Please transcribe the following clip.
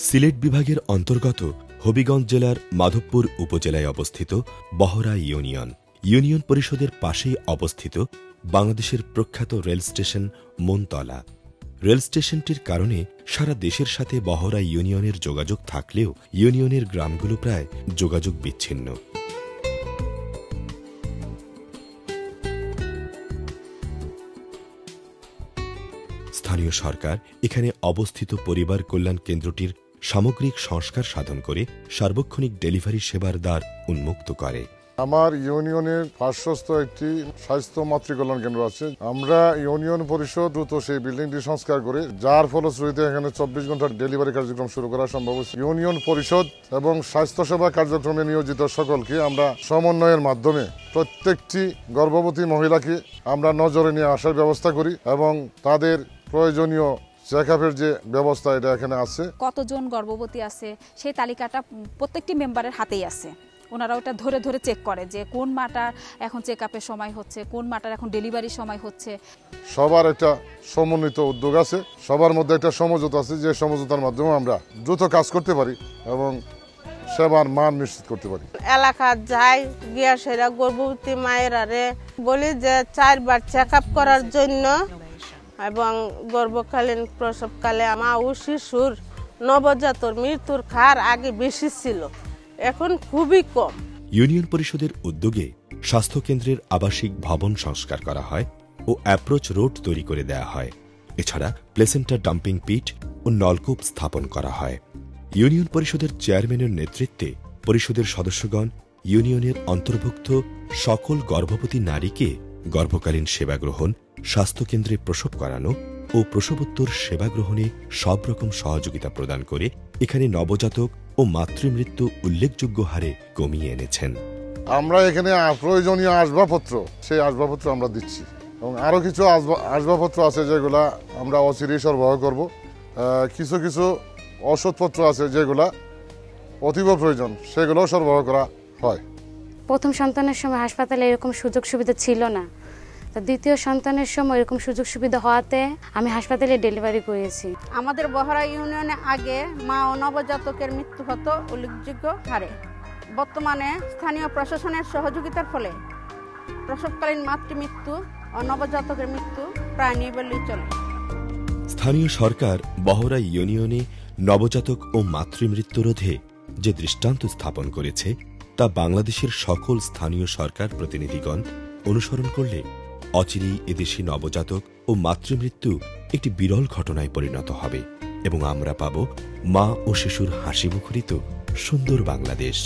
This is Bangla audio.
সিলেট বিভাগের অন্তর্গত হবিগঞ্জ জেলার মাধবপুর উপজেলায় অবস্থিত বহরা ইউনিয়ন। ইউনিয়ন পরিষদের পাশেই অবস্থিত বাংলাদেশের প্রখ্যাত রেল স্টেশন মনতলা। রেল স্টেশনটির কারণে সারা দেশের সাথে বহরা ইউনিয়নের যোগাযোগ থাকলেও ইউনিয়নের গ্রামগুলো প্রায় যোগাযোগ বিচ্ছিন্ন। স্থানীয় সরকার এখানে অবস্থিত পরিবার কল্যাণ কেন্দ্রটির সামগ্রিক সংস্কার সাধন করে সার্বক্ষণিক ডেলিভারি সেবার দ্বার উন্মুক্ত করে। আমার ইউনিয়নের পার্শ্বস্থ একটি স্বাস্থ্য মাতৃকল্যাণ কেন্দ্র আছে। আমরা ইউনিয়ন পরিষদ দ্রুত সেই বিল্ডিংটি সংস্কার করে যার ফলশ্রুতিতে এখানে 24 ঘন্টার ডেলিভারি কার্যক্রম শুরু করা সম্ভব হচ্ছে। ইউনিয়ন পরিষদ এবং স্বাস্থ্যসেবা কার্যক্রমে নিয়োজিত সকলকে আমরা সমন্বয়ের মাধ্যমে প্রত্যেকটি গর্ভবতী মহিলাকে আমরা নজরে নিয়ে আসার ব্যবস্থা করি এবং তাদের প্রয়োজনীয় চেকআপের যে ব্যবস্থা এটা এখানে আছে। কতজন গর্ভবতী আছে সেই তালিকাটা প্রত্যেকটি মেম্বারের হাতেই আছে। ওনারা ওটা ধরে ধরে চেক করে যে কোন মাটার এখন চেকআপের সময় হচ্ছে, কোন মাটার এখন ডেলিভারির সময় হচ্ছে। সবার একটা সমন্বিত উদ্যোগ আছে, সবার মধ্যে একটা সমঝোতা আছে, যে সমঝোতার মাধ্যমে আমরা দ্রুত কাজ করতে পারি এবং সেবার মান নিশ্চিত করতে পারি। এলাকা যাই গিয়া সেরা গর্ভবতী মায়েরারে বলি যে 4 বার চেকআপ করার জন্য এবং গর্ভকালীন প্রসবকালে মা ও শিশুর নবজাতক মৃত্যুর হার আগে বেশি ছিল, এখন খুবই কম। ইউনিয়ন পরিষদের উদ্যোগে স্বাস্থ্যকেন্দ্রের আবাসিক ভবন সংস্কার করা হয় ও অ্যাপ্রোচ রোড তৈরি করে দেয়া হয়। এছাড়া প্লেসেন্টা ডাম্পিং পিট ও নলকূপ স্থাপন করা হয়। ইউনিয়ন পরিষদের চেয়ারম্যানের নেতৃত্বে পরিষদের সদস্যগণ ইউনিয়নের অন্তর্ভুক্ত সকল গর্ভবতী নারীকে গর্ভকালীন সেবা গ্রহণ, স্বাস্থ্যকেন্দ্রে প্রসব করানো ও প্রসবোত্তর সেবা গ্রহণে সব রকম সহযোগিতা প্রদান করে এখানে নবজাতক ও মাতৃমৃত্যু উল্লেখযোগ্য হারে কমিয়ে এনেছেন। আমরা এখানে প্রয়োজনীয় আসবাবপত্র, সেই আসবাবপত্র আমরা দিচ্ছি এবং আরো কিছু আসবাবপত্র আছে যেগুলা আমরা অচিরেই সরবরাহ করব। কিছু কিছু ওষুধপত্র আছে যেগুলা অতীব প্রয়োজন, সেগুলো সরবরাহ করা হয়। প্রথম সন্তানের সময় হাসপাতালে এরকম সুযোগ সুবিধা ছিল না, তো দ্বিতীয় সন্তানের সময় এরকম সুযোগ সুবিধা হওয়াতে আমি হাসপাতালে ডেলিভারি করেছি। আমাদের বহরা ইউনিয়নে আগে মা ও নবজাতকের মৃত্যু হতো উল্লেখযোগ্য হারে। বর্তমানে স্থানীয় প্রশাসনের সহযোগিতার ফলে প্রসবকালীন মাতৃমৃত্যু ও নবজাতকের মৃত্যু প্রায় নির্মূলেই চলে। স্থানীয় সরকার বহরা ইউনিয়নে নবজাতক ও মাতৃমৃত্যু রোধে যে দৃষ্টান্ত স্থাপন করেছে তা বাংলাদেশের সকল স্থানীয় সরকার প্রতিনিধিগণ অনুসরণ করলে অচিরেই এদেশে নবজাতক ও মাতৃমৃত্যু একটি বিরল ঘটনায় পরিণত হবে এবং আমরা পাব মা ও শিশুর হাসিমুখরিত সুন্দর বাংলাদেশ।